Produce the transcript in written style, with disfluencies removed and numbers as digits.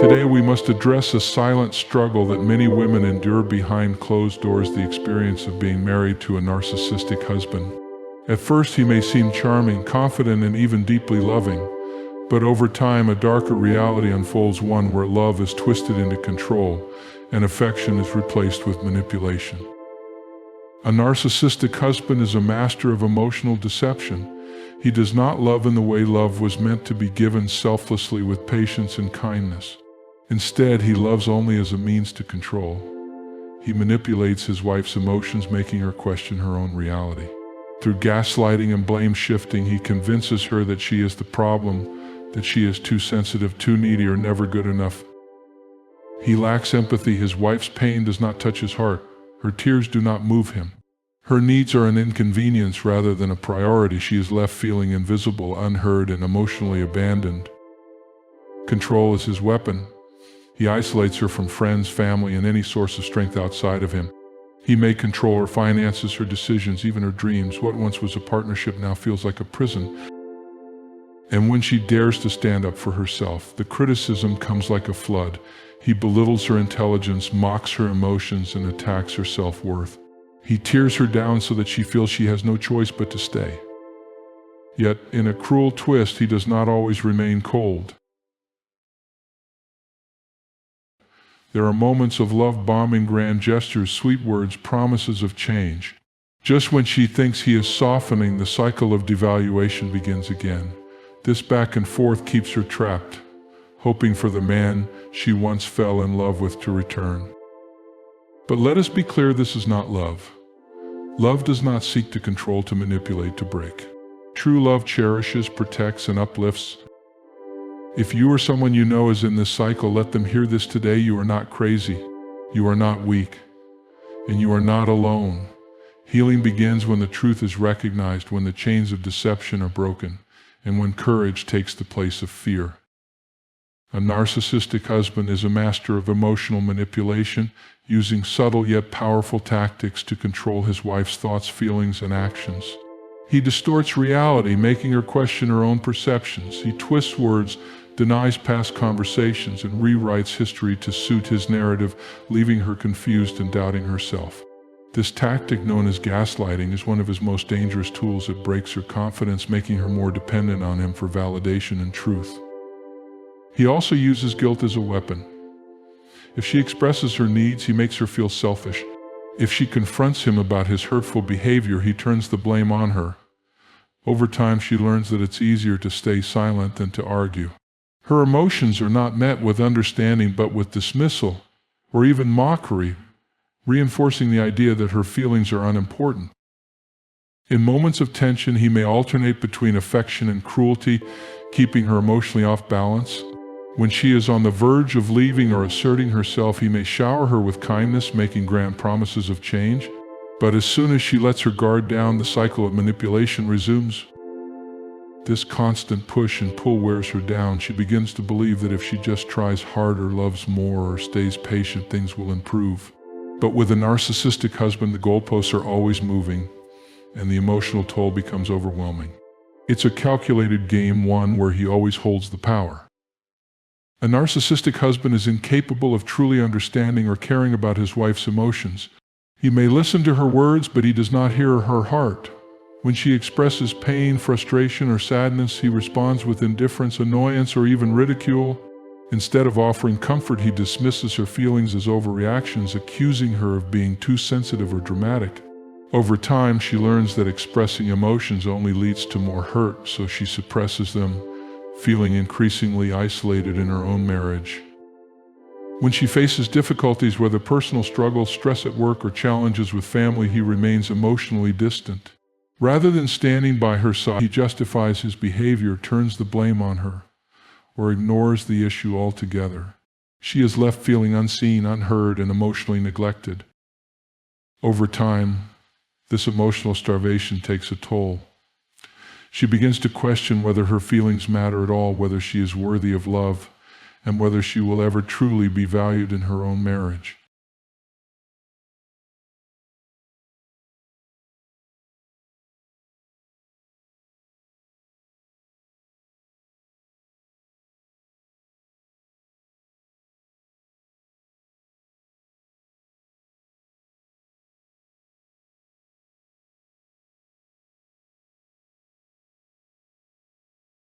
Today we must address a silent struggle that many women endure behind closed doors: the experience of being married to a narcissistic husband. At first he may seem charming, confident, and even deeply loving, but over time a darker reality unfolds, one where love is twisted into control and affection is replaced with manipulation. A narcissistic husband is a master of emotional deception. He does not love in the way love was meant to be given, selflessly with patience and kindness. Instead, he loves only as a means to control. He manipulates his wife's emotions, making her question her own reality. Through gaslighting and blame shifting, he convinces her that she is the problem, that she is too sensitive, too needy, or never good enough. He lacks empathy. His wife's pain does not touch his heart. Her tears do not move him. Her needs are an inconvenience rather than a priority. She is left feeling invisible, unheard, and emotionally abandoned. Control is his weapon. He isolates her from friends, family, and any source of strength outside of him. He may control her finances, her decisions, even her dreams. What once was a partnership now feels like a prison. And when she dares to stand up for herself, the criticism comes like a flood. He belittles her intelligence, mocks her emotions, and attacks her self-worth. He tears her down so that she feels she has no choice but to stay. Yet, in a cruel twist, he does not always remain cold. There are moments of love bombing, grand gestures, sweet words, promises of change. Just when she thinks he is softening, the cycle of devaluation begins again. This back and forth keeps her trapped, hoping for the man she once fell in love with to return. But let us be clear, this is not love. Love does not seek to control, to manipulate, to break. True love cherishes, protects, and uplifts. If you or someone you know is in this cycle, let them hear this today. You are not crazy, you are not weak, and you are not alone. Healing begins when the truth is recognized, when the chains of deception are broken, and when courage takes the place of fear. A narcissistic husband is a master of emotional manipulation, using subtle yet powerful tactics to control his wife's thoughts, feelings, and actions. He distorts reality, making her question her own perceptions. He twists words, denies past conversations, and rewrites history to suit his narrative, leaving her confused and doubting herself. This tactic, known as gaslighting, is one of his most dangerous tools. It breaks her confidence, making her more dependent on him for validation and truth. He also uses guilt as a weapon. If she expresses her needs, he makes her feel selfish. If she confronts him about his hurtful behavior, he turns the blame on her. Over time, she learns that it's easier to stay silent than to argue. Her emotions are not met with understanding, but with dismissal, or even mockery, reinforcing the idea that her feelings are unimportant. In moments of tension, he may alternate between affection and cruelty, keeping her emotionally off balance. When she is on the verge of leaving or asserting herself, he may shower her with kindness, making grand promises of change. But as soon as she lets her guard down, the cycle of manipulation resumes. This constant push and pull wears her down. She begins to believe that if she just tries harder, loves more, or stays patient, things will improve. But with a narcissistic husband, the goalposts are always moving, and the emotional toll becomes overwhelming. It's a calculated game, one where he always holds the power. A narcissistic husband is incapable of truly understanding or caring about his wife's emotions. He may listen to her words, but he does not hear her heart. When she expresses pain, frustration, or sadness, he responds with indifference, annoyance, or even ridicule. Instead of offering comfort, he dismisses her feelings as overreactions, accusing her of being too sensitive or dramatic. Over time, she learns that expressing emotions only leads to more hurt, so she suppresses them, feeling increasingly isolated in her own marriage. When she faces difficulties, whether personal struggles, stress at work, or challenges with family, he remains emotionally distant. Rather than standing by her side, he justifies his behavior, turns the blame on her, or ignores the issue altogether. She is left feeling unseen, unheard, and emotionally neglected. Over time, this emotional starvation takes a toll. She begins to question whether her feelings matter at all, whether she is worthy of love, and whether she will ever truly be valued in her own marriage.